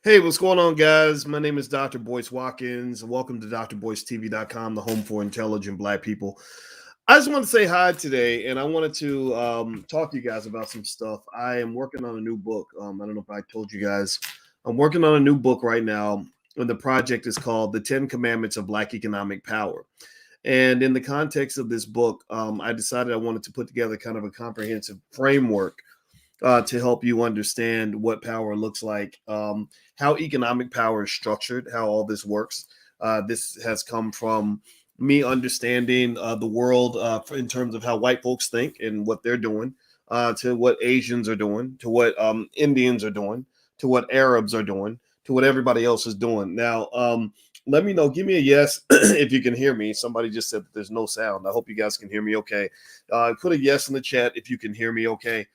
Hey, what's going on, guys? My name is Dr. Boyce Watkins, and welcome to drboycetv.com, the home for intelligent Black people. I just want to say hi today, and I wanted to talk to you guys about some stuff. I am working on a new book. I don't know if I told you guys. I'm working on a new book right now, and the project is called The 10 Commandments of Black Economic Power. And in the context of this book, I decided I wanted to put together kind of a comprehensive framework to help you understand what power looks like, how economic power is structured, how all this works. This has come from me understanding the world in terms of how white folks think and what they're doing, to what Asians are doing, to what Indians are doing, to what Arabs are doing, to what everybody else is doing. Now, let me know. Give me a yes if you can hear me. Somebody just said that there's no sound. I hope you guys can hear me okay. Put a yes in the chat if you can hear me okay.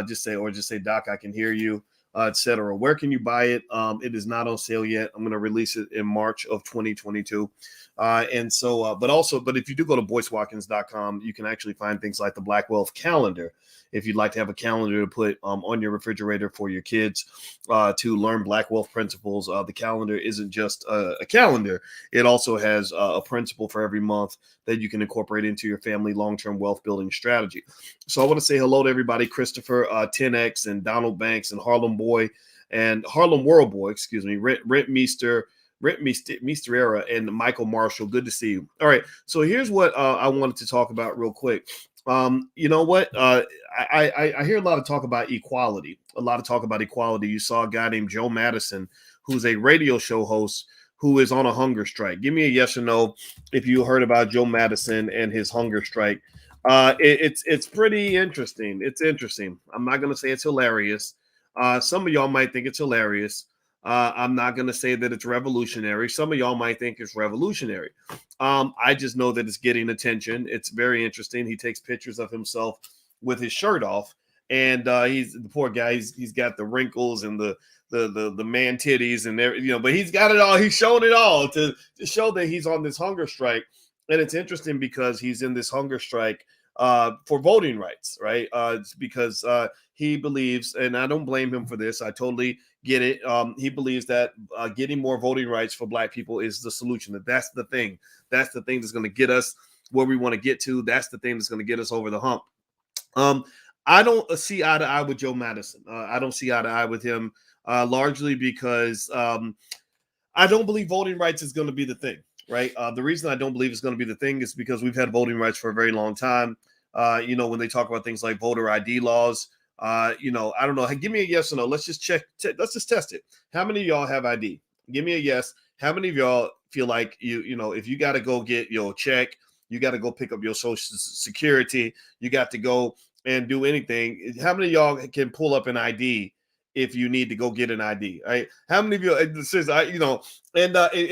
Just say, Doc, I can hear you, etc. Where can you buy it? It is not on sale yet. I'm going to release it in March of 2022. But if you do go to boycewatkins.com, you can actually find things like the Black Wealth Calendar. If you'd like to have a calendar to put on your refrigerator for your kids to learn Black wealth principles, the calendar isn't just a calendar. It also has a principle for every month that you can incorporate into your family long-term wealth building strategy. So I want to say hello to everybody, Christopher 10X and Donald Banks and Harlem Boy and Harlem World Boy, excuse me, Rent Misterera and Michael Marshall. Good to see you. All right. So here's what I wanted to talk about real quick. You know what? I hear a lot of talk about equality, You saw a guy named Joe Madison, who's a radio show host who is on a hunger strike. Give me a yes or no if you heard about Joe Madison and his hunger strike. It's pretty interesting. It's interesting. I'm not going to say it's hilarious. Some of y'all might think it's hilarious. I'm not going to say that it's revolutionary. Some of y'all might think it's revolutionary. I just know that it's getting attention. It's very interesting. He takes pictures of himself with his shirt off, and he's the poor guy. He's got the wrinkles and the man titties and there, but he's got it all. He's shown it all to show that he's on this hunger strike. And it's interesting because he's in this hunger strike for voting rights, right? It's because he believes, and I don't blame him for this. I totally get it. He believes that getting more voting rights for Black people is the solution. That's the thing. That's the thing that's going to get us where we want to get to. That's the thing that's going to get us over the hump. I don't see eye to eye with Joe Madison. I don't see eye to eye with him, largely because I don't believe voting rights is going to be the thing, right? The reason I don't believe it's going to be the thing is because we've had voting rights for a very long time. When they talk about things like voter ID laws, I don't know. Hey, give me a yes or no. Let's just check. Let's just test it. How many of y'all have ID? Give me a yes. How many of y'all feel like if you got to go get your check, you got to go pick up your Social Security, you got to go and do anything. How many of y'all can pull up an ID if you need to go get an ID? Right? How many of you? In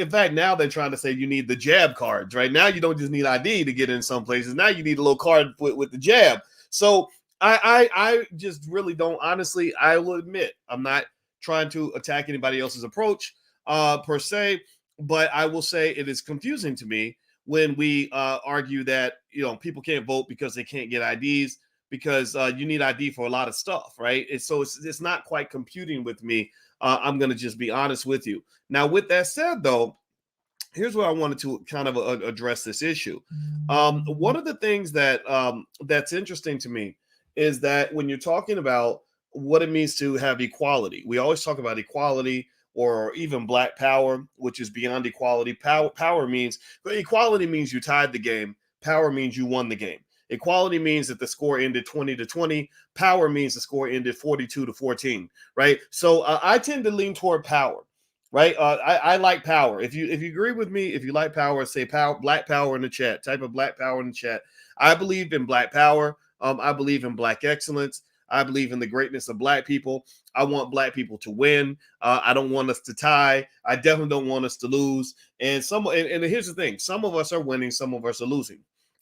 fact, now they're trying to say you need the jab cards. Right now, you don't just need ID to get in some places. Now you need a little card with the jab. So I just really don't. Honestly, I will admit I'm not trying to attack anybody else's approach per se, but I will say it is confusing to me when we argue that people can't vote because they can't get IDs, because you need ID for a lot of stuff, right? It's not quite computing with me. I'm going to just be honest with you. Now, with that said, though, here's where I wanted to kind of address this issue. One of the things that that's interesting to me is that when you're talking about what it means to have equality, we always talk about equality or even Black power, which is beyond equality. Power means equality means you tied the game. Power means you won the game. Equality means that the score ended 20-20. Power means the score ended 42-14. Right. So I tend to lean toward power. Right. I like power. If you agree with me, if you like power, say power, Black power in the chat. Type of Black power in the chat. I believe in Black power. I believe in Black excellence. I believe in the greatness of Black people. I want Black people to win. I don't want us to tie. I definitely don't want us to lose. And here's the thing: some of us are winning, some of us are losing.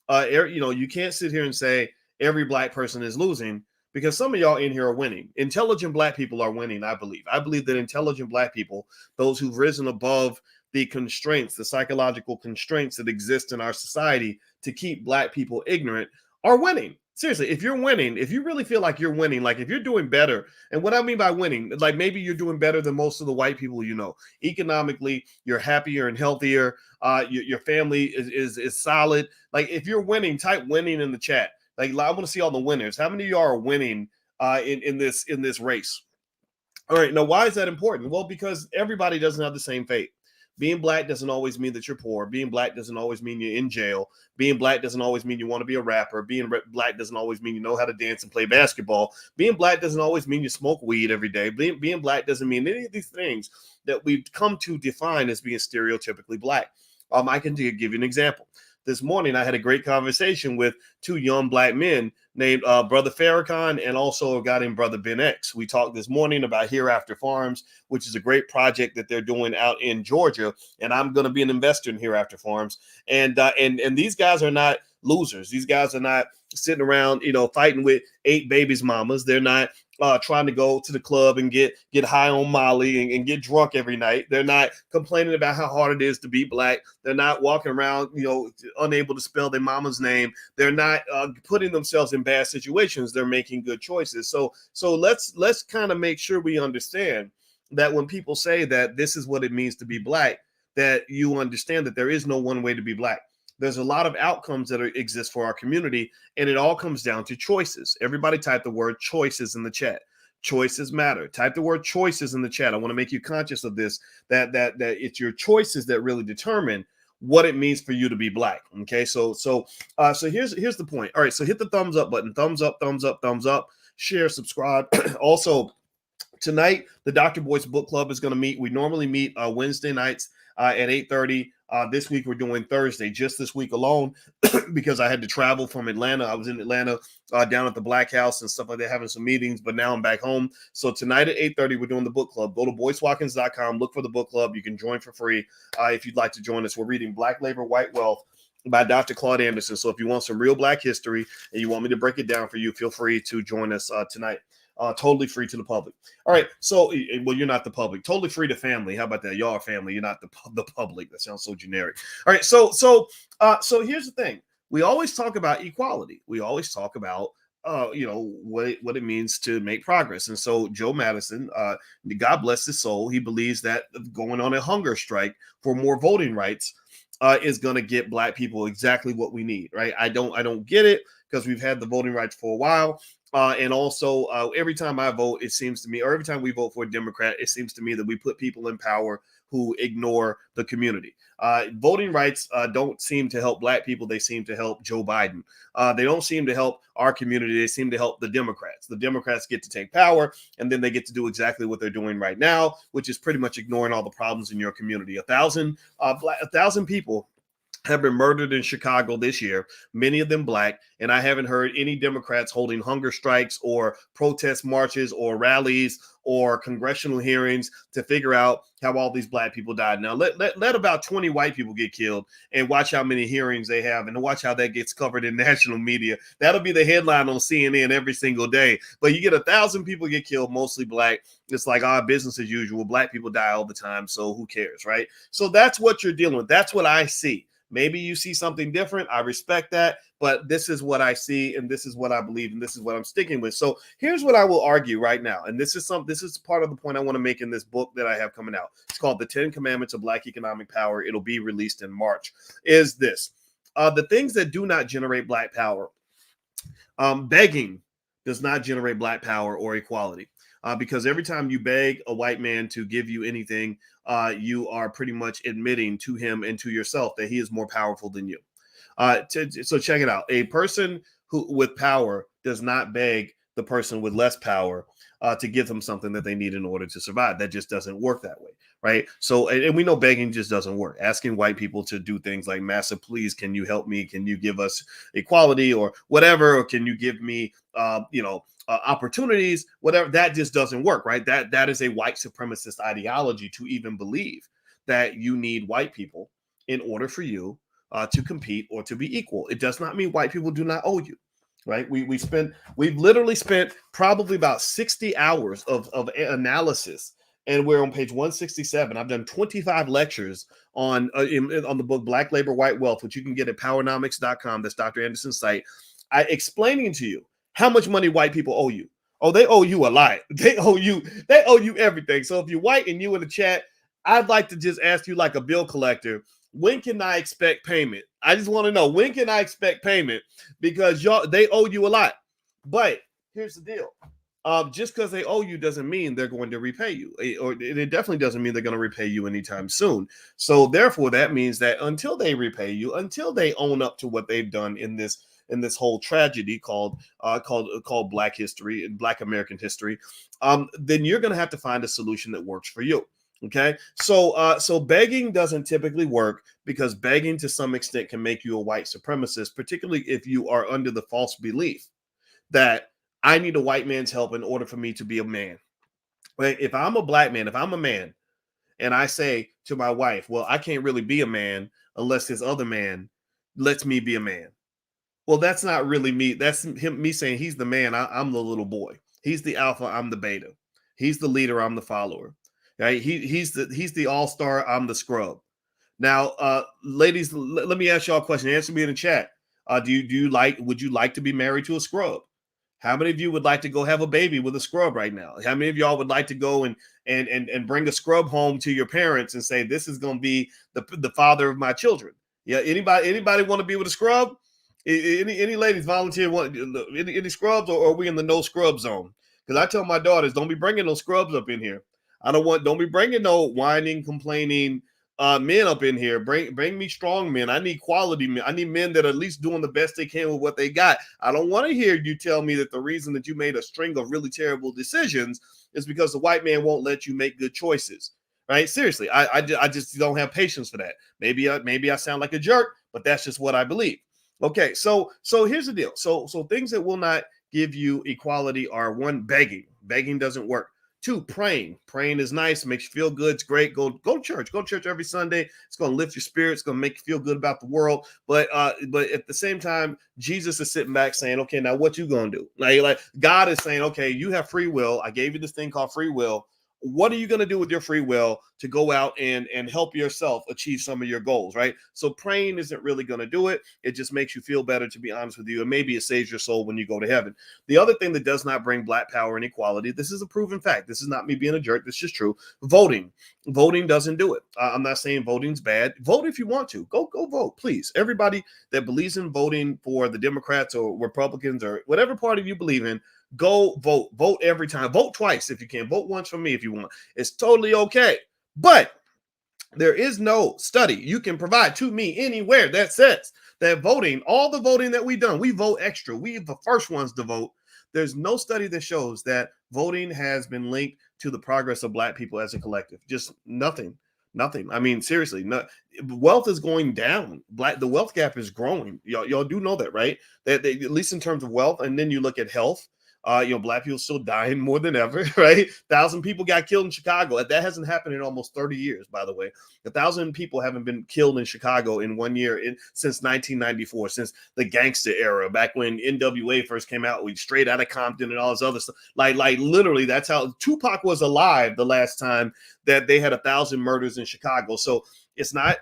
You can't sit here and say every Black person is losing, because some of y'all in here are winning. Intelligent Black people are winning, I believe. I believe that intelligent Black people, those who've risen above the constraints, the psychological constraints that exist in our society to keep Black people ignorant, are winning. Seriously, if you're winning, if you really feel like you're winning, like if you're doing better, and what I mean by winning, like maybe you're doing better than most of the white people you know. Economically, you're happier and healthier. Your family is solid. Like if you're winning, type winning in the chat. Like I want to see all the winners. How many of y'all are winning in this race? All right. Now, why is that important? Well, because everybody doesn't have the same fate. Being black doesn't always mean that you're poor. Being black doesn't always mean you're in jail. Being black doesn't always mean you want to be a rapper. Black doesn't always mean you know how to dance and play basketball. Being black doesn't always mean you smoke weed every day. Being black doesn't mean any of these things that we've come to define as being stereotypically black. I can give you an example. This morning, I had a great conversation with two young black men named Brother Farrakhan and also a guy named Brother Ben X. We talked this morning about Hereafter Farms, which is a great project that they're doing out in Georgia, and I'm going to be an investor in Hereafter Farms. And these guys are not losers. These guys are not sitting around, fighting with 8 babies' mamas. They're not trying to go to the club and get high on Molly and get drunk every night. They're not complaining about how hard it is to be black. They're not walking around, unable to spell their mama's name. They're not putting themselves in bad situations. They're making good choices. So let's kind of make sure we understand that when people say that this is what it means to be black, that you understand that there is no one way to be black. There's a lot of outcomes that exist for our community, and it all comes down to choices. Everybody type the word choices in the chat. Choices matter. Type the word choices in the chat. I want to make you conscious of this, that it's your choices that really determine what it means for you to be black. Okay, so here's the point. All right, so hit the thumbs up button. Thumbs up, thumbs up, thumbs up. Share, subscribe. Also, tonight the Dr. Boyce Book Club is going to meet. We normally meet Wednesday nights at 8:30. This week we're doing Thursday, just this week alone, because I had to travel from Atlanta. I was in Atlanta down at the Black House and stuff like that, having some meetings, but now I'm back home. So tonight at 8:30, we're doing the book club. Go to boycewatkins.com, look for the book club. You can join for free if you'd like to join us. We're reading Black Labor, White Wealth by Dr. Claude Anderson. So if you want some real black history and you want me to break it down for you, feel free to join us tonight. Totally free to the public. All right. So, well, you're not the public. Totally free to family. How about that? Y'all are family. You're not the public. That sounds so generic. All right. So here's the thing. We always talk about equality. We always talk about what it means to make progress. And so Joe Madison, God bless his soul, he believes that going on a hunger strike for more voting rights is going to get black people exactly what we need. Right. I don't get it, because we've had the voting rights for a while. And also, every time I vote, it seems to me, or every time we vote for a Democrat, it seems to me that we put people in power who ignore the community. Voting rights don't seem to help black people. They seem to help Joe Biden. They don't seem to help our community. They seem to help the Democrats. The Democrats get to take power, and then they get to do exactly what they're doing right now, which is pretty much ignoring all the problems in your community. 1,000 people have been murdered in Chicago this year, many of them black, and I haven't heard any Democrats holding hunger strikes or protest marches or rallies or congressional hearings to figure out how all these black people died. Now, let about 20 white people get killed and watch how many hearings they have and watch how that gets covered in national media. That'll be the headline on CNN every single day. But you get 1,000 people get killed, mostly black. It's like business as usual. Black people die all the time, so who cares, right? So that's what you're dealing with. That's what I see. Maybe you see something different. I respect that, but this is what I see, and this is what I believe, and this is what I'm sticking with. So here's what I will argue right now, and this is part of the point I want to make in this book that I have coming out. It's called The 10 Commandments of Black Economic Power. It'll be released in March. Is this the things that do not generate black power? Begging does not generate black power or equality. Because every time you beg a white man to give you anything, you are pretty much admitting to him and to yourself that he is more powerful than you. So check it out. A person who with power does not beg the person with less power to give them something that they need in order to survive. That just doesn't work that way, right? So, and we know begging just doesn't work. Asking white people to do things like, "Massa, please, can you help me? Can you give us equality or whatever? Or can you give me, opportunities, whatever," that just doesn't work, right? That is a white supremacist ideology to even believe that you need white people in order for you to compete or to be equal. It does not mean white people do not owe you, right? We've literally spent probably about 60 hours of analysis, and we're on page 167. I've done 25 lectures on the book Black Labor, White Wealth, which you can get at powernomics.com. That's Dr. Anderson's site. I explaining to you how much money white people owe you. Oh, they owe you a lot. They owe you everything. So if you're white and you in the chat, I'd like to just ask you like a bill collector, when can I expect payment? I just want to know, when can I expect payment? Because they owe you a lot. But here's the deal. Just because they owe you doesn't mean they're going to repay you, or it definitely doesn't mean they're going to repay you anytime soon. So therefore, that means that until they repay you, until they own up to what they've done in this whole tragedy called Black history and Black American history, then you're going to have to find a solution that works for you. Okay, so begging doesn't typically work, because begging to some extent can make you a white supremacist, particularly if you are under the false belief that I need a white man's help in order for me to be a man. Right? If I'm a black man, if I'm a man, and I say to my wife, well, I can't really be a man unless this other man lets me be a man. Well, that's not really me. That's me saying he's the man. I'm the little boy. He's the alpha. I'm the beta. He's the leader. I'm the follower. Right? He's the all-star. I'm the scrub. Now, ladies, let me ask y'all a question. Answer me in the chat. Would you like to be married to a scrub? How many of you would like to go have a baby with a scrub right now? How many of y'all would like to go and bring a scrub home to your parents and say, this is going to be the father of my children? Yeah. Anybody want to be with a scrub? Any ladies volunteer? Any scrubs, or are we in the no scrub zone? Because I tell my daughters, don't be bringing no scrubs up in here. Don't be bringing no whining, complaining men up in here. Bring me strong men. I need quality men. I need men that are at least doing the best they can with what they got. I don't want to hear you tell me that the reason that you made a string of really terrible decisions is because the white man won't let you make good choices. Right? Seriously, I just don't have patience for that. Maybe I sound like a jerk, but that's just what I believe. Okay, so here's the deal. So things that will not give you equality are: one, begging. Begging doesn't work. Two, praying. Praying is nice, makes you feel good. It's great. Go to church. Go to church every Sunday. It's going to lift your spirits. It's going to make you feel good about the world. But at the same time, Jesus is sitting back saying, okay, now what you going to do? Like God is saying, okay, you have free will. I gave you this thing called free will. What are you going to do with your free will to go out and help yourself achieve some of your goals, right? So praying isn't really going to do it. It just makes you feel better, to be honest with you, and maybe it saves your soul when you go to heaven. The other thing that does not bring Black power and equality, this is a proven fact. This is not me being a jerk. This is true. Voting. Voting doesn't do it. I'm not saying voting's bad. Vote if you want to. Go vote, please. Everybody that believes in voting for the Democrats or Republicans or whatever party you believe in, go vote. Vote every time. Vote twice if you can. Vote once for me if you want. It's totally okay. But there is no study you can provide to me anywhere that says that voting, all the voting that we've done, we vote extra. We the first ones to vote. There's no study that shows that voting has been linked to the progress of Black people as a collective. Just nothing. Nothing. I mean, seriously, wealth is going down. The wealth gap is growing. Y'all do know that, right? That at least in terms of wealth. And then you look at health. Black people still dying more than ever, right? 1,000 people got killed in Chicago. That hasn't happened in almost 30 years, by the way. 1,000 people haven't been killed in Chicago in 1 year since 1994, since the gangster era, back when NWA first came out, we straight out of Compton and all this other stuff. Like literally, that's how Tupac was alive the last time that they had 1,000 murders in Chicago. So it's not,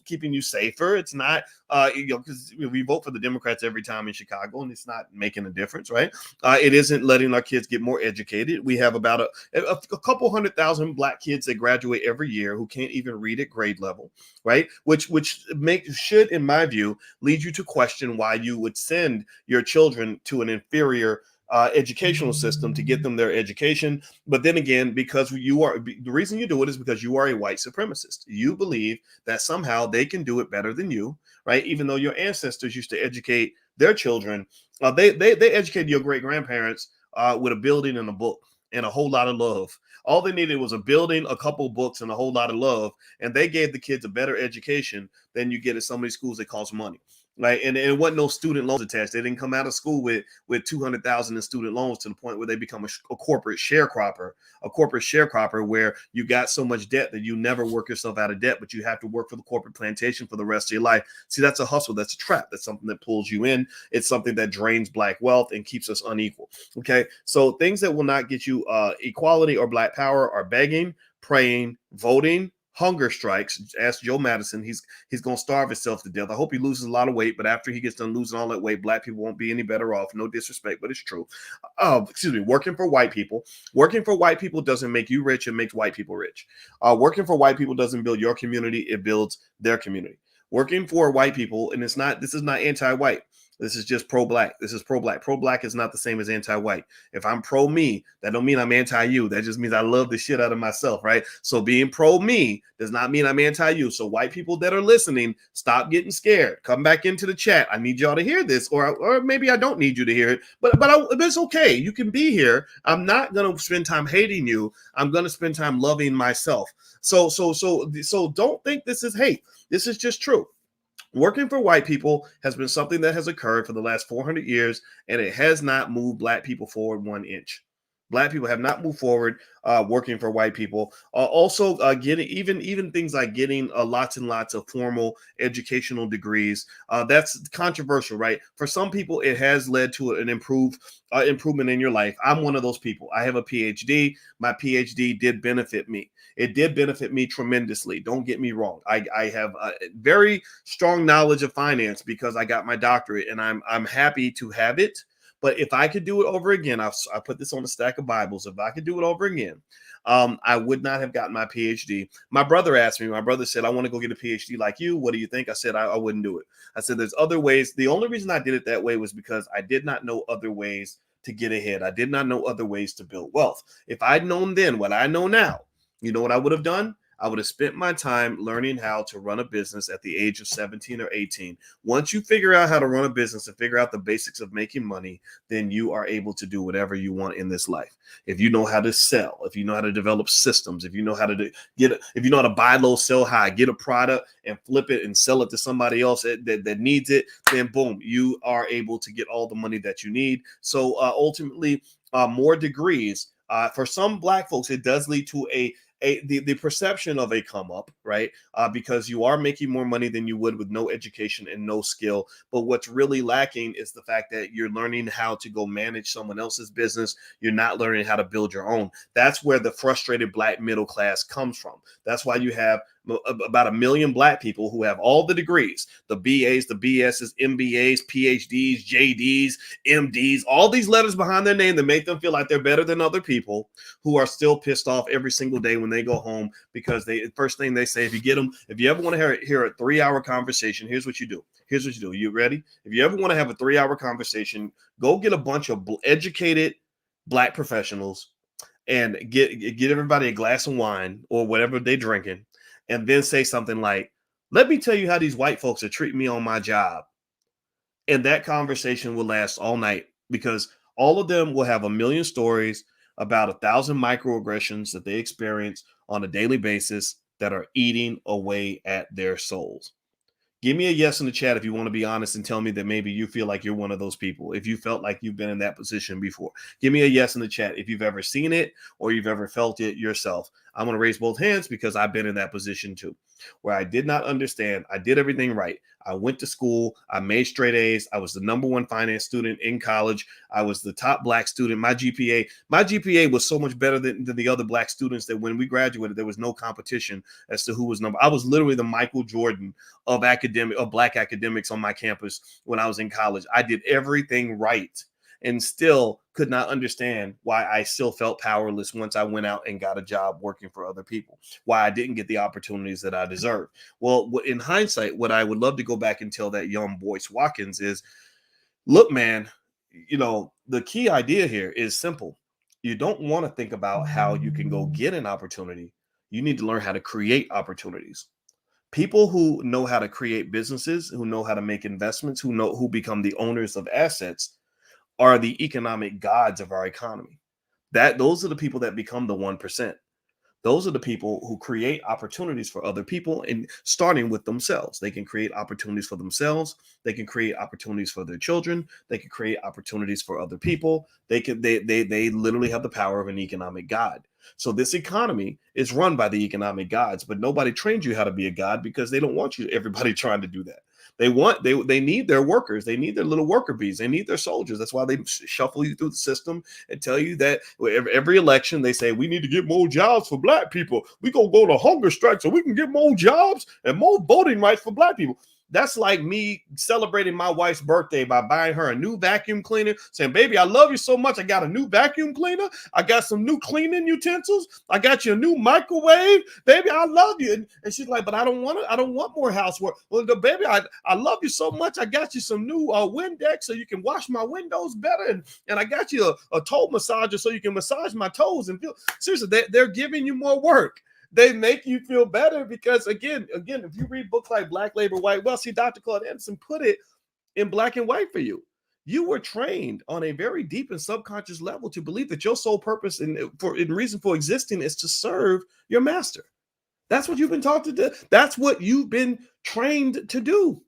keeping you safer. It's not, because we vote for the Democrats every time in Chicago, and it's not making a difference, right? It isn't letting our kids get more educated. We have about a couple 100,000 Black kids that graduate every year who can't even read at grade level, right? Which should, in my view, lead you to question why you would send your children to an inferior educational system to get them their education. But then again, because the reason you do it is because you are a white supremacist. You believe that somehow they can do it better than you, right? Even though your ancestors used to educate their children, they educated your great grandparents with a building and a book and a whole lot of love. All they needed was a building, a couple books, and a whole lot of love, and they gave the kids a better education than you get at so many schools that cost money. Right. And it wasn't no student loans attached. They didn't come out of school with 200,000 in student loans to the point where they become a corporate sharecropper where you got so much debt that you never work yourself out of debt, but you have to work for the corporate plantation for the rest of your life. See, that's a hustle. That's a trap. That's something that pulls you in. It's something that drains Black wealth and keeps us unequal. Okay. So things that will not get you equality or Black power are begging, praying, voting, hunger strikes. Ask Joe Madison. He's going to starve himself to death. I hope he loses a lot of weight, but after he gets done losing all that weight, black people won't be any better off. No disrespect, but it's true. Excuse me. Working for white people. Working for white people doesn't make you rich. It makes white people rich. Working for white people doesn't build your community. It builds their community. Working for white people, and this is not anti-white. This is just pro-black. This is pro-black. Pro-black is not the same as anti-white. If I'm pro-me, that don't mean I'm anti-you. That just means I love the shit out of myself, right? So being pro-me does not mean I'm anti-you. So white people that are listening, stop getting scared. Come back into the chat. I need y'all to hear this, or maybe I don't need you to hear it, but it's okay. You can be here. I'm not gonna spend time hating you. I'm gonna spend time loving myself. So don't think this is hate. This is just true. Working for white people has been something that has occurred for the last 400 years, and it has not moved black people forward 1 inch. Black people have not moved forward working for white people. Also, getting even things like getting lots and lots of formal educational degrees. That's controversial, right? For some people, it has led to an improvement in your life. I'm one of those people. I have a PhD. My PhD did benefit me. It did benefit me tremendously. Don't get me wrong. I have a very strong knowledge of finance because I got my doctorate, and I'm happy to have it. But if I could do it over again, I put this on a stack of Bibles. If I could do it over again, I would not have gotten my PhD. My brother asked me, my brother said, I want to go get a PhD like you. What do you think? I said, I wouldn't do it. I said, there's other ways. The only reason I did it that way was because I did not know other ways to get ahead. I did not know other ways to build wealth. If I'd known then what I know now, you know what I would have done? I would have spent my time learning how to run a business at the age of 17 or 18. Once you figure out how to run a business and figure out the basics of making money, then you are able to do whatever you want in this life. If you know how to sell, if you know how to develop systems, if you know how to if you know how to buy low, sell high, get a product and flip it and sell it to somebody else that needs it, then boom, you are able to get all the money that you need. So ultimately, more degrees. For some black folks, it does lead to the perception of a come up, right? Because you are making more money than you would with no education and no skill. But what's really lacking is the fact that you're learning how to go manage someone else's business. You're not learning how to build your own. That's where the frustrated black middle class comes from. That's why you have about 1 million black people who have all the degrees, the BAs, the BSs, MBAs, PhDs, JDs, MDs, all these letters behind their name that make them feel like they're better than other people, who are still pissed off every single day when they go home because first thing they say, if you ever want to hear a 3-hour conversation, here's what you do. Here's what you do. You ready? If you ever want to have a 3-hour conversation, go get a bunch of educated black professionals and get everybody a glass of wine or whatever they're drinking, and then say something like, let me tell you how these white folks are treating me on my job. And that conversation will last all night because all of them will have 1 million stories about 1,000 microaggressions that they experience on a daily basis that are eating away at their souls. Give me a yes in the chat if you want to be honest and tell me that maybe you feel like you're one of those people. If you felt like you've been in that position before, give me a yes in the chat if you've ever seen it or you've ever felt it yourself. I'm going to raise both hands because I've been in that position too, where I did not understand. I did everything right. I went to school. I made straight A's. I was the #1 finance student in college. I was the top black student. My GPA was so much better than the other black students that when we graduated, there was no competition as to who was number. I was literally the Michael Jordan of black academics on my campus when I was in college. I did everything right and still could not understand why I still felt powerless once I went out and got a job working for other people, why I didn't get the opportunities that I deserved. Well, in hindsight, what I would love to go back and tell that young Boyce Watkins is, look, man, the key idea here is simple. You don't want to think about how you can go get an opportunity. You need to learn how to create opportunities. People who know how to create businesses, who know how to make investments, who become the owners of assets are the economic gods of our economy. Those are the people that become the 1%. Those are the people who create opportunities for other people, and starting with themselves. They can create opportunities for themselves. They can create opportunities for their children. They can create opportunities for other people. They literally have the power of an economic god. So this economy is run by the economic gods, but nobody trains you how to be a god because they don't want everybody trying to do that. They need their workers. They need their little worker bees. They need their soldiers. That's why they shuffle you through the system and tell you that every election they say we need to get more jobs for black people. We gonna go to hunger strike so we can get more jobs and more voting rights for black people. That's like me celebrating my wife's birthday by buying her a new vacuum cleaner, saying, baby, I love you so much. I got a new vacuum cleaner. I got some new cleaning utensils. I got you a new microwave. Baby, I love you. And she's like, but I don't want more housework. Well, baby, I love you so much. I got you some new Windex so you can wash my windows better. And I got you a toe massager so you can massage my toes and feel, seriously, they're giving you more work. They make you feel better because, again, if you read books like Black Labor, White Wealth, see, Dr. Claude Anderson put it in black and white for you. You were trained on a very deep and subconscious level to believe that your sole purpose and reason for existing is to serve your master. That's what you've been taught to do. That's what you've been trained to do.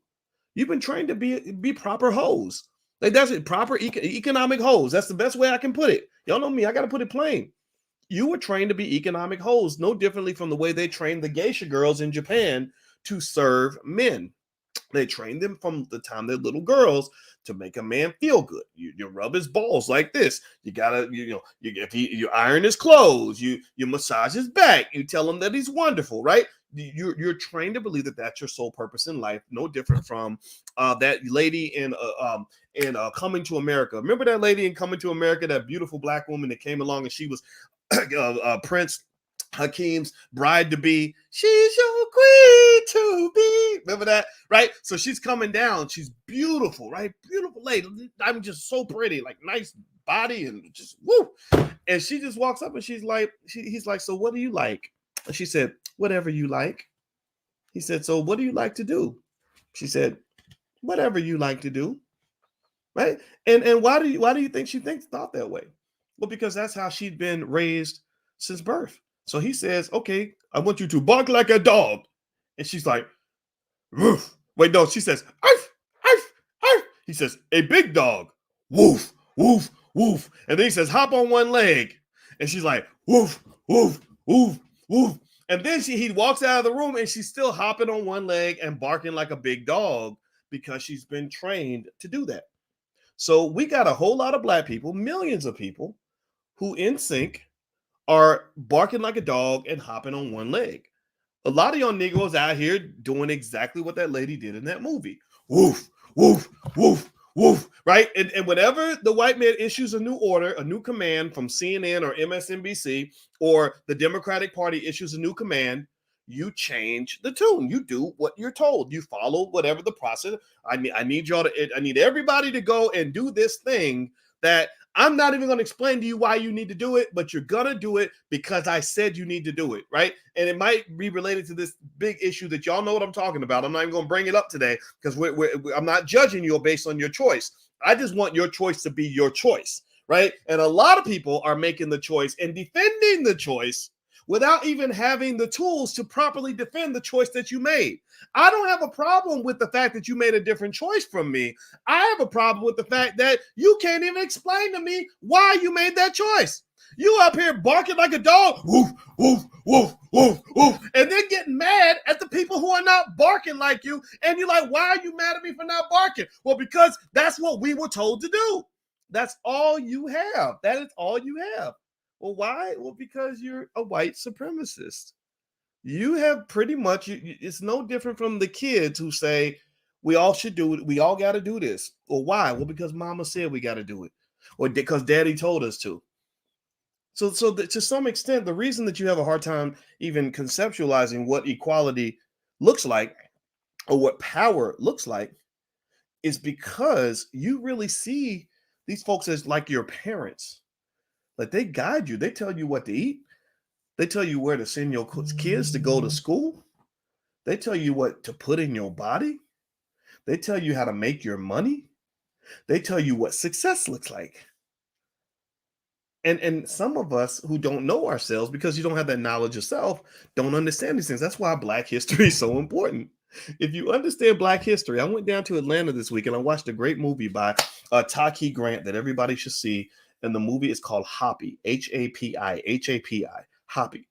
You've been trained to be proper hoes. Like that's it, proper economic hoes. That's the best way I can put it. Y'all know me. I got to put it plain. You were trained to be economic hoes, no differently from the way they trained the geisha girls in Japan to serve men. They trained them from the time they're little girls to make a man feel good. You rub his balls like this. You gotta, you iron his clothes. You massage his back. You tell him that he's wonderful, right? You're trained to believe that that's your sole purpose in life. No different from that lady in Coming to America. Remember that lady in Coming to America, that beautiful black woman that came along and she was Prince Hakim's bride to be. She's your queen to be. Remember that, right? So she's coming down. She's beautiful, right? Beautiful lady. I'm just so pretty, like nice body and just woo. And she just walks up and she's like, he's like, so what do you like? And she said, whatever you like. He said, so what do you like to do? She said, whatever you like to do, right? And why do you think she thought that way? Well, because that's how she'd been raised since birth. So he says, okay, I want you to bark like a dog. And she's like, woof. Wait, no, she says, arf, arf, arf. He says, a big dog, woof, woof, woof. And then he says, hop on one leg. And she's like, woof, woof, woof, woof. And then he walks out of the room and she's still hopping on one leg and barking like a big dog because she's been trained to do that. So we got a whole lot of black people, millions of people, who in sync are barking like a dog and hopping on one leg. A lot of y'all Negroes out here doing exactly what that lady did in that movie. Woof, woof, woof, woof, right? And whenever the white man issues a new order, a new command from CNN or MSNBC, or the Democratic Party issues a new command, you change the tune. You do what you're told. You follow whatever the process. I need everybody to go and do this thing that I'm not even going to explain to you why you need to do it, but you're going to do it because I said you need to do it, right? And it might be related to this big issue that y'all know what I'm talking about. I'm not even going to bring it up today because I'm not judging you based on your choice. I just want your choice to be your choice, right? And a lot of people are making the choice and defending the choice without even having the tools to properly defend the choice that you made. I don't have a problem with the fact that you made a different choice from me. I have a problem with the fact that you can't even explain to me why you made that choice. You up here barking like a dog, woof, woof, woof, woof, woof, and then getting mad at the people who are not barking like you. And you're like, why are you mad at me for not barking? Well, because that's what we were told to do. That's all you have. That is all you have. Well, why? Well, because you're a white supremacist. You have pretty much, it's no different from the kids who say, we all should do it. We all got to do this. Well, why? Well, because mama said we got to do it. Or because daddy told us to. So to some extent, the reason that you have a hard time even conceptualizing what equality looks like or what power looks like is because you really see these folks as like your parents. Like they guide you. They tell you what to eat. They tell you where to send your kids to go to school. They tell you what to put in your body. They tell you how to make your money. They tell you what success looks like. And some of us who don't know ourselves, because you don't have that knowledge yourself, don't understand these things. That's why Black history is so important. If you understand Black history, I went down to Atlanta this week and I watched a great movie by Taki Grant that everybody should see. And the movie is called Happy, Hapi, Happy.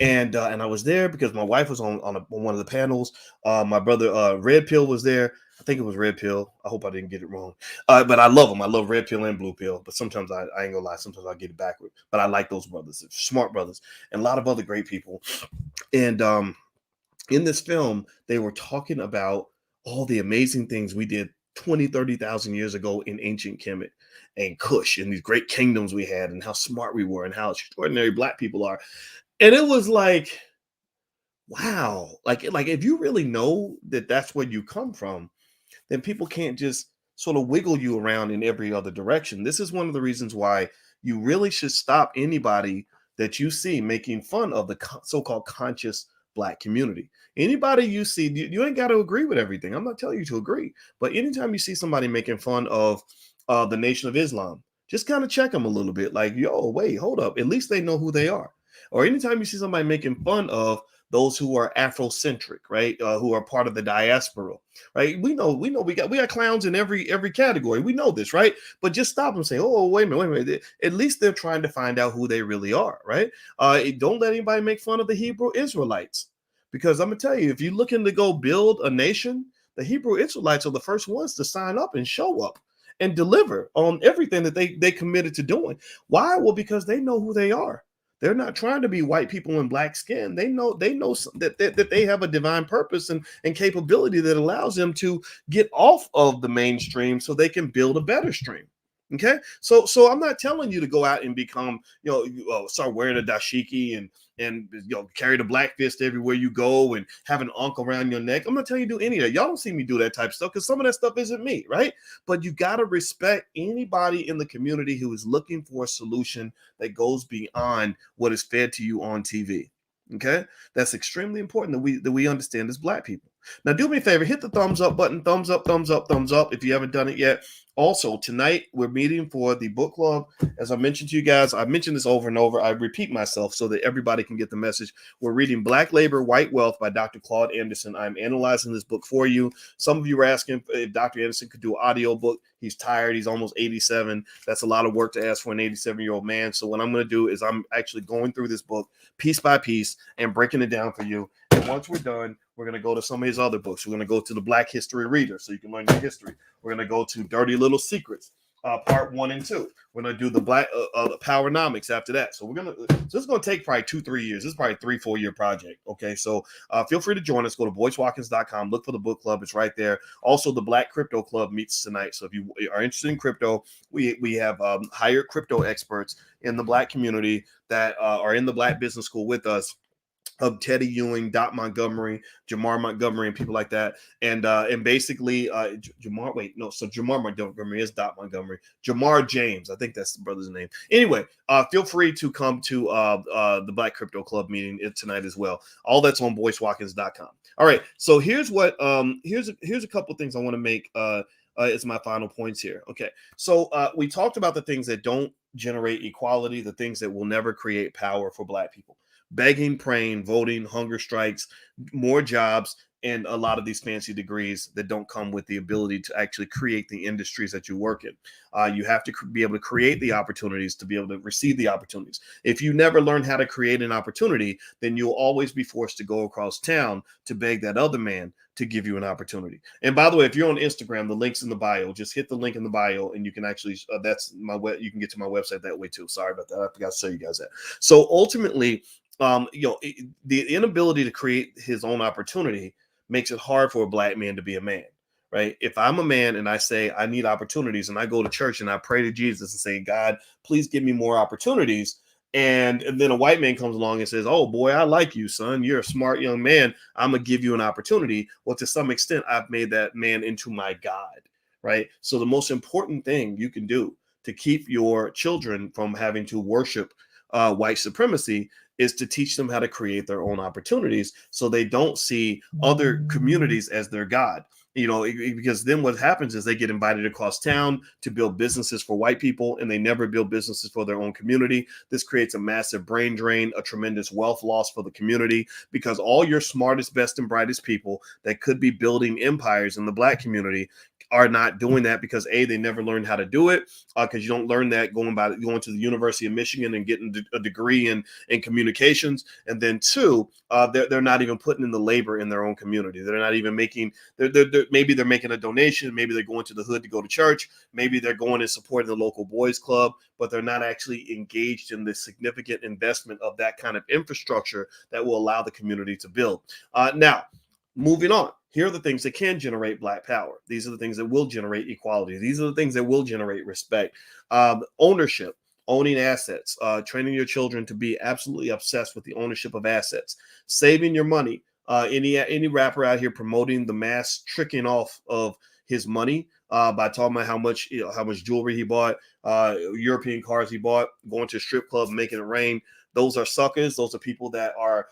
And I was there because my wife was on one of the panels. My brother Red Pill was there. I think it was Red Pill. I hope I didn't get it wrong. But I love them. I love Red Pill and Blue Pill. But sometimes I ain't gonna lie. Sometimes I get it backward. But I like those brothers. They're smart brothers, and a lot of other great people. And in this film, they were talking about all the amazing things we did 20, 30,000 years ago in ancient Kemet and Kush and these great kingdoms we had and how smart we were and how extraordinary Black people are. And it was like, wow, like if you really know that that's where you come from, then people can't just sort of wiggle you around in every other direction. This is one of the reasons why you really should stop anybody that you see making fun of the so-called conscious Black community. Anybody you see, you ain't got to agree with everything. I'm not telling you to agree, but anytime you see somebody making fun of the Nation of Islam, just kind of check them a little bit. Like, yo, wait, hold up. At least they know who they are. Or anytime you see somebody making fun of those who are Afrocentric, right? Who are part of the diaspora, right? We got clowns in every category. We know this, right? But just stop and say, oh, wait a minute. At least they're trying to find out who they really are, right? Don't let anybody make fun of the Hebrew Israelites, because I'm gonna tell you, if you're looking to go build a nation, the Hebrew Israelites are the first ones to sign up and show up and deliver on everything that they committed to doing. Why? Well, because they know who they are. They're not trying to be white people in black skin. They know that they have a divine purpose and capability that allows them to get off of the mainstream so they can build a better stream. Okay, so I'm not telling you to go out and become, start wearing a dashiki and carry the black fist everywhere you go and have an ankh around your neck. I'm not telling you to do any of that. Y'all don't see me do that type of stuff because some of that stuff isn't me, right? But you got to respect anybody in the community who is looking for a solution that goes beyond what is fed to you on TV. Okay, that's extremely important that we understand as Black people. Now, do me a favor, hit the thumbs up button, thumbs up, thumbs up, thumbs up if you haven't done it yet. Also, tonight we're meeting for the book club. As I mentioned to you guys, I've mentioned this over and over. I repeat myself so that everybody can get the message. We're reading Black Labor, White Wealth by Dr. Claude Anderson. I'm analyzing this book for you. Some of you were asking if Dr. Anderson could do an audio book. He's tired. He's almost 87. That's a lot of work to ask for an 87-year-old man. So what I'm going to do is I'm actually going through this book piece by piece and breaking it down for you. And once we're done, we're going to go to some of his other books. We're going to go to the Black History Reader so you can learn your history. We're going to go to Dirty Little Secrets, part 1 and 2. We're going to do the Black Powernomics after that. So this is going to take probably 2-3 years. This is probably a 3-4 year project. Okay, so feel free to join us. Go to boycewatkins.com. Look for the book club. It's right there. Also, the Black Crypto Club meets tonight. So if you are interested in crypto, we have hired crypto experts in the Black community that are in the Black Business School with us, of Teddy Ewing, Dot Montgomery, Jamar Montgomery, and people like that. And basically Jamar Montgomery is Dot Montgomery. Jamar James, I think that's the brother's name. Anyway, feel free to come to the Black Crypto Club meeting tonight as well. All that's on boycewatkins.com. All right, so here's what here's a couple things I want to make as my final points here. Okay, so we talked about the things that don't generate equality, the things that will never create power for Black people. Begging, praying, voting, hunger strikes, more jobs, and a lot of these fancy degrees that don't come with the ability to actually create the industries that you work in. You have to be able to create the opportunities to be able to receive the opportunities. If you never learn how to create an opportunity, then you'll always be forced to go across town to beg that other man to give you an opportunity. And by the way, if you're on Instagram, the link's in the bio. Just hit the link in the bio and you can actually, you can get to my website that way too. Sorry about that. I forgot to show you guys that. So ultimately, the inability to create his own opportunity makes it hard for a Black man to be a man, right? If I'm a man and I say I need opportunities and I go to church and I pray to Jesus and say, God, please give me more opportunities. And then a white man comes along and says, oh boy, I like you, son. You're a smart young man. I'm going to give you an opportunity. Well, to some extent, I've made that man into my God, right? So the most important thing you can do to keep your children from having to worship white supremacy is to teach them how to create their own opportunities so they don't see other communities as their God. Because then what happens is they get invited across town to build businesses for white people and they never build businesses for their own community. This creates a massive brain drain, a tremendous wealth loss for the community, because all your smartest, best, and brightest people that could be building empires in the Black community are not doing that because they never learned how to do it, because you don't learn that going to the University of Michigan and getting a degree in communications. And then two, they're not even putting in the labor in their own community. They're not even making, maybe they're making a donation, maybe they're going to the hood to go to church, maybe they're going and supporting the local boys club, but they're not actually engaged in the significant investment of that kind of infrastructure that will allow the community to build. Now, moving on, here are the things that can generate Black power. These are the things that will generate equality. These are the things that will generate respect. Ownership, owning assets, training your children to be absolutely obsessed with the ownership of assets, saving your money. Any rapper out here promoting the mass tricking off of his money by talking about how much jewelry he bought, European cars he bought, going to a strip club, making it rain. Those are suckers. Those are people that are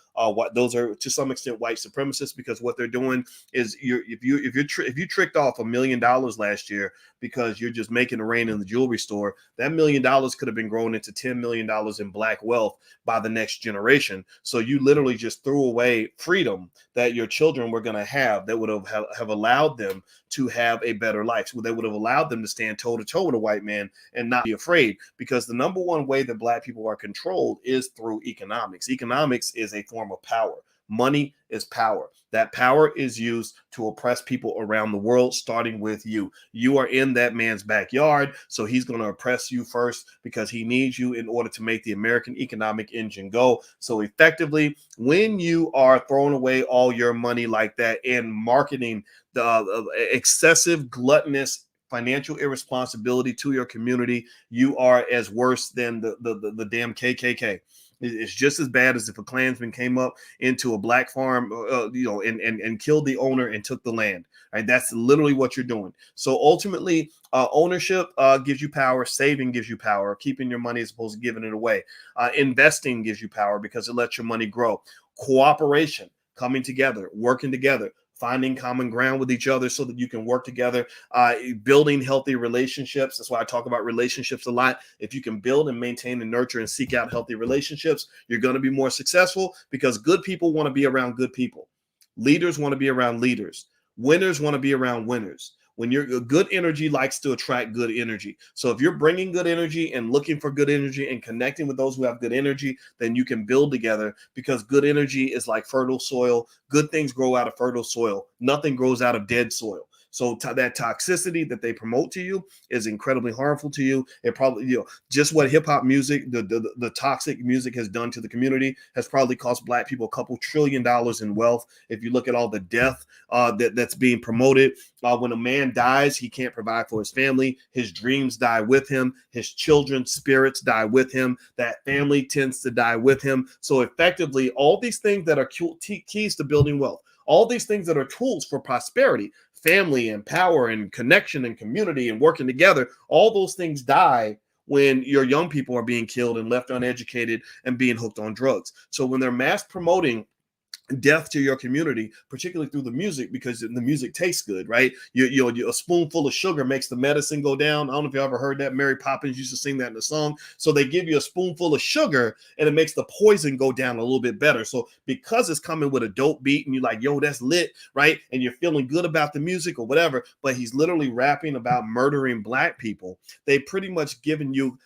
those are to some extent white supremacists, because what they're doing is if you tricked off $1 million last year because you're just making it rain in the jewelry store, that $1 million could have been grown into $10 million in Black wealth by the next generation. So you literally just threw away freedom that your children were going to have, that would have allowed them to have a better life. So they would have allowed them to stand toe to toe with a white man and not be afraid, because the number one way that Black people are controlled is through economics. Economics is a form of power. Money is power. That power is used to oppress people around the world, starting with you. You are in that man's backyard, so he's going to oppress you first because he needs you in order to make the American economic engine go. So effectively, when you are throwing away all your money like that and marketing the excessive, gluttonous financial irresponsibility to your community, you are as worse than the damn KKK. It's just as bad as if a Klansman came up into a Black farm, and killed the owner and took the land. Right? That's literally what you're doing. So ultimately, ownership gives you power. Saving gives you power. Keeping your money as opposed to giving it away. Investing gives you power because it lets your money grow. Cooperation, coming together, working together, finding common ground with each other so that you can work together, building healthy relationships. That's why I talk about relationships a lot. If you can build and maintain and nurture and seek out healthy relationships, you're going to be more successful, because good people want to be around good people. Leaders want to be around leaders. Winners want to be around winners. When you're good energy likes to attract good energy. So if you're bringing good energy and looking for good energy and connecting with those who have good energy, then you can build together, because good energy is like fertile soil. Good things grow out of fertile soil. Nothing grows out of dead soil. So that toxicity that they promote to you is incredibly harmful to you. It probably, just what hip hop music, the toxic music has done to the community has probably cost Black people a couple $1 trillion in wealth. If you look at all the death that's being promoted, when a man dies, he can't provide for his family. His dreams die with him. His children's spirits die with him. That family tends to die with him. So effectively, all these things that are keys to building wealth, all these things that are tools for prosperity, family and power and connection and community and working together, all those things die when your young people are being killed and left uneducated and being hooked on drugs. So when they're mass promoting death to your community, particularly through the music, because the music tastes good, right? A spoonful of sugar makes the medicine go down. I don't know if you ever heard that. Mary Poppins used to sing that in the song. So they give you a spoonful of sugar and it makes the poison go down a little bit better. So because it's coming with a dope beat and you're like, yo, that's lit, right? And you're feeling good about the music or whatever, but he's literally rapping about murdering Black people. They pretty much given you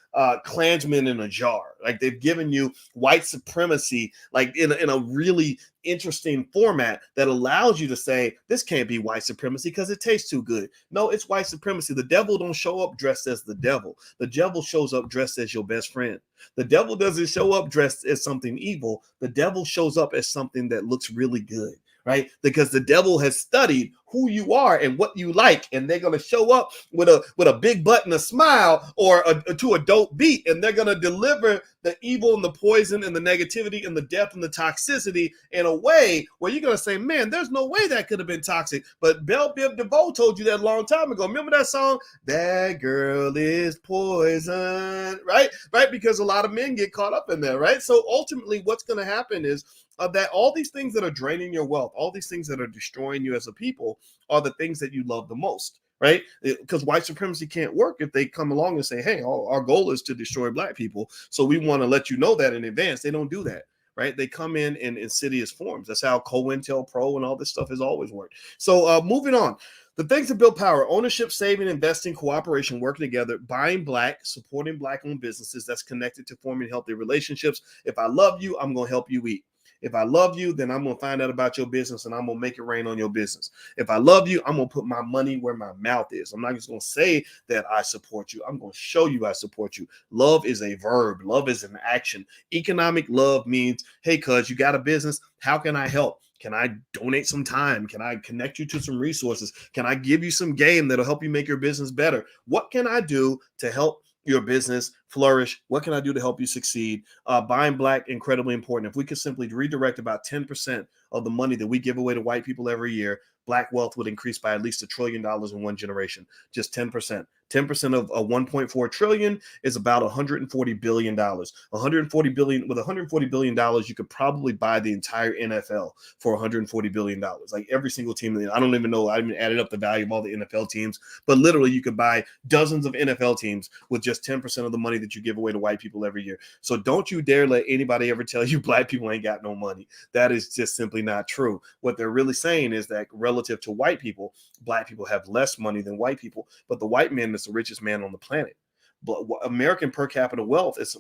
Klansmen in a jar. Like they've given you white supremacy, like in a really interesting format that allows you to say, this can't be white supremacy because it tastes too good. No, it's white supremacy. The devil don't show up dressed as the devil. The devil shows up dressed as your best friend. The devil doesn't show up dressed as something evil. The devil shows up as something that looks really good. Right? Because the devil has studied who you are and what you like, and they're going to show up with a big butt and a smile or to a dope beat, and they're going to deliver the evil and the poison and the negativity and the death and the toxicity in a way where you're going to say, man, there's no way that could have been toxic. But Belle Biv DeVoe told you that a long time ago. Remember that song? That girl is poison, right? Right? Because a lot of men get caught up in there, right? So ultimately what's going to happen is that all these things that are draining your wealth, all these things that are destroying you as a people are the things that you love the most, right? Because white supremacy can't work if they come along and say, hey, our goal is to destroy Black people. So we want to let you know that in advance. They don't do that. right? They come in insidious forms. That's how COINTELPRO and all this stuff has always worked. So moving on. The things that build power: ownership, saving, investing, cooperation, working together, buying black, supporting black-owned businesses that's connected to forming healthy relationships. If I love you, I'm going to help you eat. If I love you, then I'm going to find out about your business and I'm going to make it rain on your business. If I love you, I'm going to put my money where my mouth is. I'm not just going to say that I support you. I'm going to show you I support you. Love is a verb. Love is an action. Economic love means, hey, cuz you got a business. How can I help? Can I donate some time? Can I connect you to some resources? Can I give you some game that'll help you make your business better? What can I do to help your business flourish? What can I do to help you succeed? Buying black, incredibly important. If we could simply redirect about 10% of the money that we give away to white people every year, black wealth would increase by at least $1 trillion in one generation. Just 10%. 10% of 1.4 trillion is about $140 billion. 140 billion with $140 billion, you could probably buy the entire NFL for $140 billion. Like every single team. I don't even know. I haven't added up the value of all the NFL teams, but literally you could buy dozens of NFL teams with just 10% of the money that you give away to white people every year. So don't you dare let anybody ever tell you black people ain't got no money. That is just simply not true. What they're really saying is that relative to white people, black people have less money than white people, but the white man is the richest man on the planet. But American per capita wealth is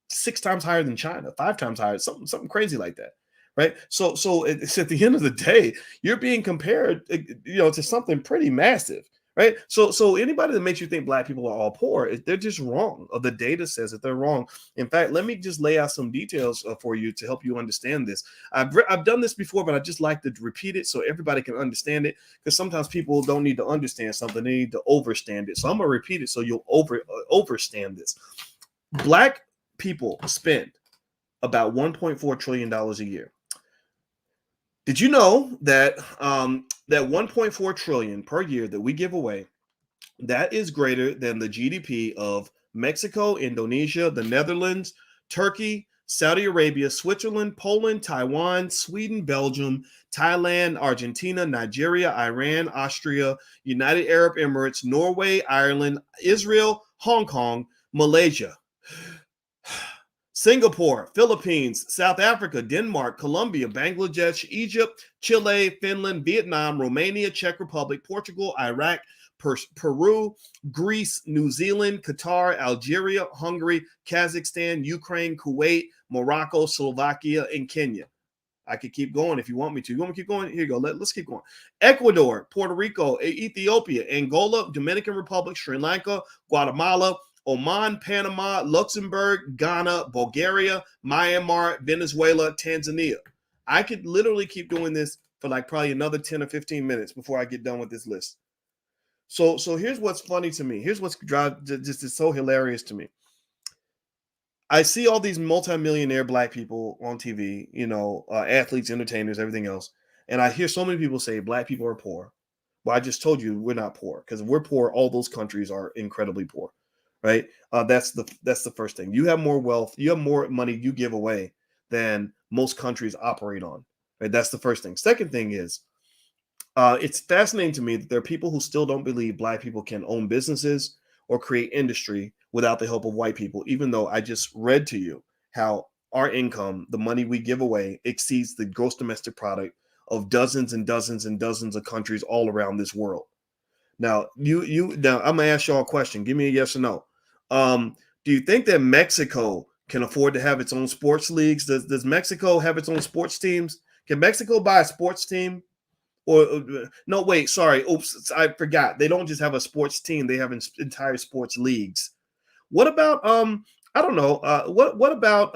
6 times higher than China, 5 times higher, something crazy like that, right? So it's at the end of the day, you're being compared, to something pretty massive, right? So anybody that makes you think black people are all poor, they're just wrong. The data says that they're wrong. In fact, let me just lay out some details for you to help you understand this. I've done this before, but I just like to repeat it so everybody can understand it, because sometimes people don't need to understand something, they need to overstand it. So I'm gonna repeat it so you'll overstand this. Black people spend about $1.4 trillion a year. Did you know that that 1.4 trillion per year that we give away, that is greater than the GDP of Mexico, Indonesia, the Netherlands, Turkey, Saudi Arabia, Switzerland, Poland, Taiwan, Sweden, Belgium, Thailand, Argentina, Nigeria, Iran, Austria, United Arab Emirates, Norway, Ireland, Israel, Hong Kong, Malaysia, Singapore, Philippines, South Africa, Denmark, Colombia, Bangladesh, Egypt, Chile, Finland, Vietnam, Romania, Czech Republic, Portugal, Iraq, Peru, Greece, New Zealand, Qatar, Algeria, Hungary, Kazakhstan, Ukraine, Kuwait, Morocco, Slovakia, and Kenya. I could keep going if you want me to. You want me to keep going? Here you go. Let's keep going. Ecuador, Puerto Rico, Ethiopia, Angola, Dominican Republic, Sri Lanka, Guatemala, Oman, Panama, Luxembourg, Ghana, Bulgaria, Myanmar, Venezuela, Tanzania. I could literally keep doing this for like probably another 10 or 15 minutes before I get done with this list. So here's what's funny to me. Here's what's just is so hilarious to me. I see all these multimillionaire black people on TV, athletes, entertainers, everything else. And I hear so many people say black people are poor. Well, I just told you we're not poor, because if we're poor, all those countries are incredibly poor, right? That's the first thing. You have more wealth, you have more money you give away than most countries operate on, right? That's the first thing. Second thing is, it's fascinating to me that there are people who still don't believe black people can own businesses or create industry without the help of white people, even though I just read to you how our income, the money we give away, exceeds the gross domestic product of dozens and dozens and dozens of countries all around this world. Now, now I'm gonna ask y'all a question. Give me a yes or no. Do you think that Mexico can afford to have its own sports leagues? Does Mexico have its own sports teams? Can Mexico buy a sports team? Or no, wait, sorry. Oops, I forgot. They don't just have a sports team; they have entire sports leagues. What about I don't know. What about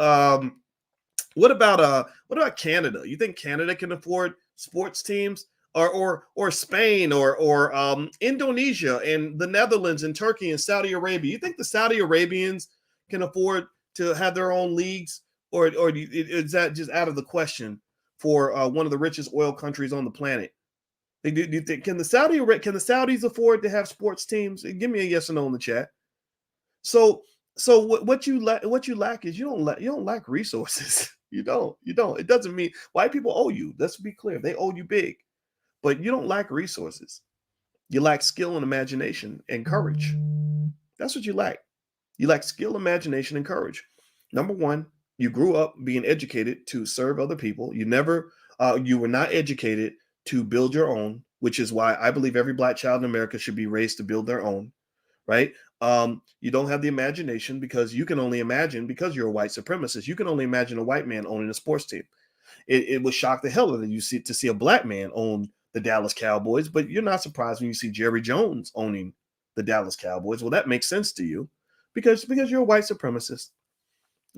Canada? You think Canada can afford sports teams? Or Spain or Indonesia and the Netherlands and Turkey and Saudi Arabia? You think the Saudi Arabians can afford to have their own leagues, or is that just out of the question for one of the richest oil countries on the planet? Do you think can the Saudis afford to have sports teams? Give me a yes or no in the chat. So what you lack is you don't lack resources. You don't. It doesn't mean white people owe you. Let's be clear. They owe you big. But you don't lack resources. You lack skill and imagination and courage. That's what you lack. You lack skill, imagination, and courage. Number one, You grew up being educated to serve other people. You were not educated to build your own, which is why I believe every black child in America should be raised to build their own, right? You don't have the imagination because you can only imagine, because you're a white supremacist, you can only imagine a white man owning a sports team. It would shock the hell out of you to see a black man own the Dallas Cowboys, but you're not surprised when you see Jerry Jones owning the Dallas Cowboys. Well, that makes sense to you because you're a white supremacist.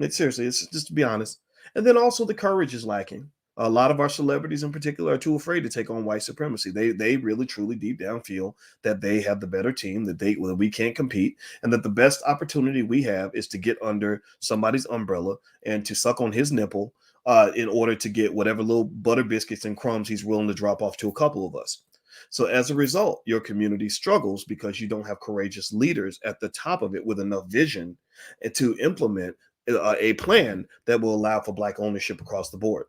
Seriously, it's just to be honest. And then also the courage is lacking. A lot of our celebrities in particular are too afraid to take on white supremacy. They really truly deep down feel that they have the better team, that we can't compete, and that the best opportunity we have is to get under somebody's umbrella and to suck on his nipple in order to get whatever little butter biscuits and crumbs he's willing to drop off to a couple of us. So as a result, your community struggles because you don't have courageous leaders at the top of it with enough vision to implement a plan that will allow for black ownership across the board.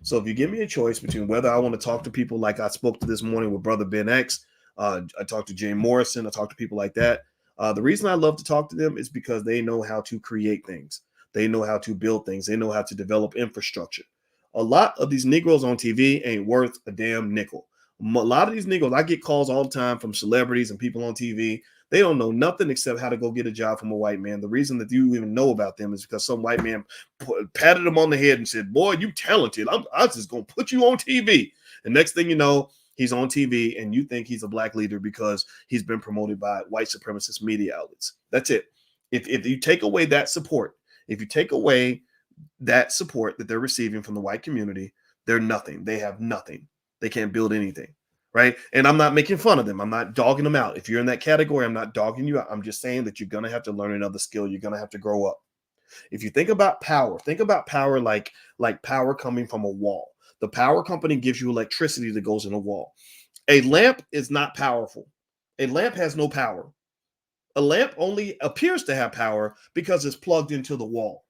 So if you give me a choice between whether I want to talk to people like I spoke to this morning with Brother Ben X, I talked to Jay Morrison, I talked to people like that. The reason I love to talk to them is because they know how to create things. They know how to build things. They know how to develop infrastructure. A lot of these Negroes on TV ain't worth a damn nickel. A lot of these Negroes, I get calls all the time from celebrities and people on TV. They don't know nothing except how to go get a job from a white man. The reason that you even know about them is because some white man patted them on the head and said, "Boy, you talented. I'm just going to put you on TV." And next thing you know, he's on TV and you think he's a black leader because he's been promoted by white supremacist media outlets. That's it. If you take away that support, if you take away that support that they're receiving from the white community, they're nothing. They have nothing. They can't build anything. Right. And I'm not making fun of them. I'm not dogging them out. If you're in that category, I'm not dogging you out. I'm just saying that you're going to have to learn another skill. You're going to have to grow up. If you think about power like power coming from a wall. The power company gives you electricity that goes in a wall. A lamp is not powerful. A lamp has no power. A lamp only appears to have power because it's plugged into the wall.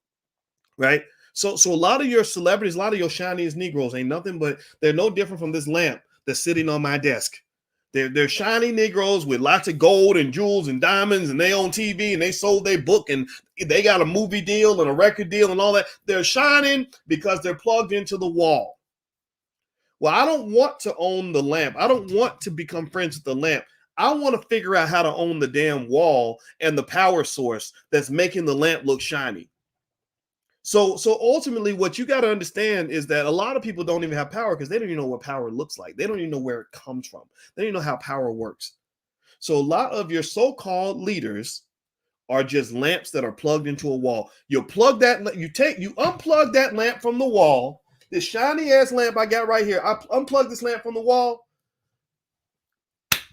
Right. So a lot of your celebrities, a lot of your shiniest Negroes ain't nothing but they're no different from this lamp that's sitting on my desk. They're shiny Negroes with lots of gold and jewels and diamonds, and they on TV and they sold their book and they got a movie deal and a record deal and all that. They're shining because they're plugged into the wall. Well, I don't want to own the lamp. I don't want to become friends with the lamp. I want to figure out how to own the damn wall and the power source that's making the lamp look shiny. So ultimately, what you got to understand is that a lot of people don't even have power because they don't even know what power looks like. They don't even know where it comes from. They don't even know how power works. So a lot of your so-called leaders are just lamps that are plugged into a wall. You unplug that lamp from the wall. This shiny ass lamp I got right here. I unplug this lamp from the wall.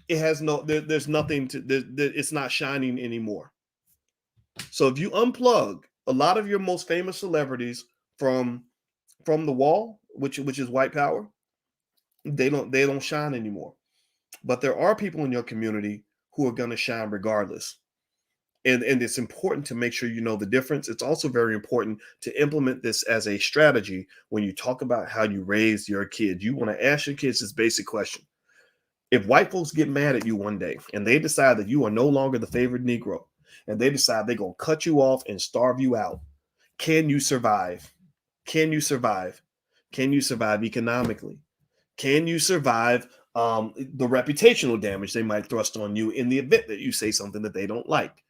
It has there's nothing it's not shining anymore. So if you unplug a lot of your most famous celebrities from the wall, which is white power, they don't shine anymore. But there are people in your community who are going to shine regardless. And it's important to make sure you know the difference. It's also very important to implement this as a strategy when you talk about how you raise your kids. You want to ask your kids this basic question. If white folks get mad at you one day and they decide that you are no longer the favored Negro, and they decide they're going to cut you off and starve you out, can you survive? Can you survive? Can you survive economically? Can you survive the reputational damage they might thrust on you in the event that you say something that they don't like?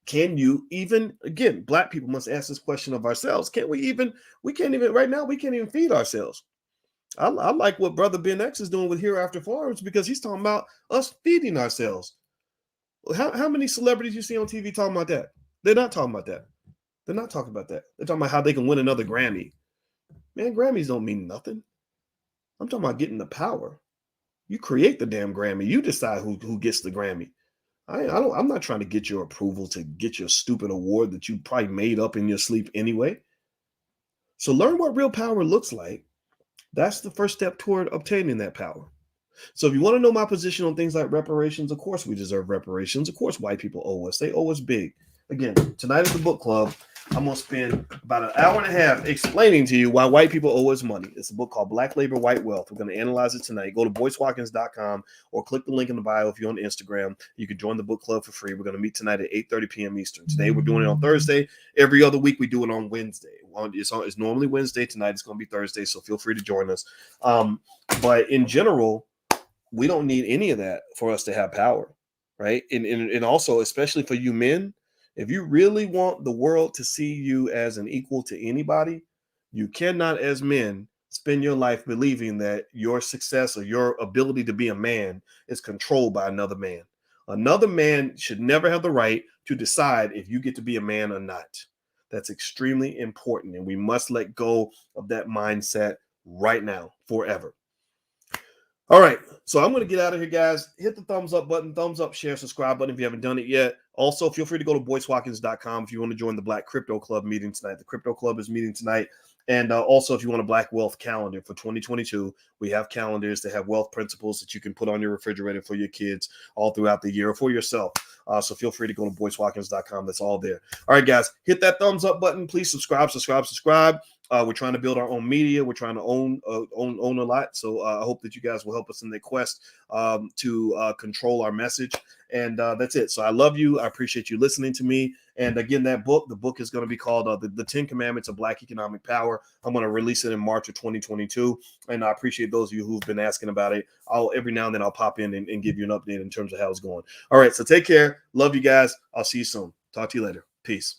Can you even, again, black people must ask this question of ourselves. We can't even, right now, we can't even feed ourselves. I like what Brother Ben X is doing with Hereafter Farms because he's talking about us feeding ourselves. How many celebrities you see on TV talking about that? They're not talking about that. They're not talking about that. They're talking about how they can win another Grammy. Man, Grammys don't mean nothing. I'm talking about getting the power. You create the damn Grammy. You decide who gets the Grammy. I'm not trying to get your approval to get your stupid award that you probably made up in your sleep anyway. So learn what real power looks like. That's the first step toward obtaining that power. So if you want to know my position on things like reparations, of course we deserve reparations. Of course white people owe us. They owe us big. Again, tonight at the book club, I'm going to spend about an hour and a half explaining to you why white people owe us money. It's a book called Black Labor, White Wealth. We're going to analyze it tonight. Go to boycewatkins.com or click the link in the bio if you're on Instagram. You can join the book club for free. We're going to meet tonight at 8:30 p.m. Eastern. Today, we're doing it on Thursday. Every other week, we do it on Wednesday. It's normally Wednesday. Tonight, it's going to be Thursday, so feel free to join us. But in general, we don't need any of that for us to have power, right? And also, especially for you men, if you really want the world to see you as an equal to anybody, you cannot, as men, spend your life believing that your success or your ability to be a man is controlled by another man. Another man should never have the right to decide if you get to be a man or not. That's extremely important, and we must let go of that mindset right now, forever. All right, so I'm going to get out of here, guys. Hit the thumbs up button, thumbs up, share, subscribe button if you haven't done it yet. Also, feel free to go to boycewatkins.com if you want to join the Black Crypto Club meeting tonight. The Crypto Club is meeting tonight. And also, if you want a Black Wealth calendar for 2022, we have calendars that have wealth principles that you can put on your refrigerator for your kids all throughout the year or for yourself. So feel free to go to boycewatkins.com. That's all there. All right, guys, hit that thumbs up button. Please subscribe. We're trying to build our own media. We're trying to own a lot. So I hope that you guys will help us in the quest to control our message. And that's it. So I love you. I appreciate you listening to me. And again, the book is going to be called the 10 Commandments of Black Economic Power. I'm going to release it in March of 2022. And I appreciate those of you who've been asking about it. Every now and then I'll pop in and give you an update in terms of how it's going. All right. So take care. Love you guys. I'll see you soon. Talk to you later. Peace.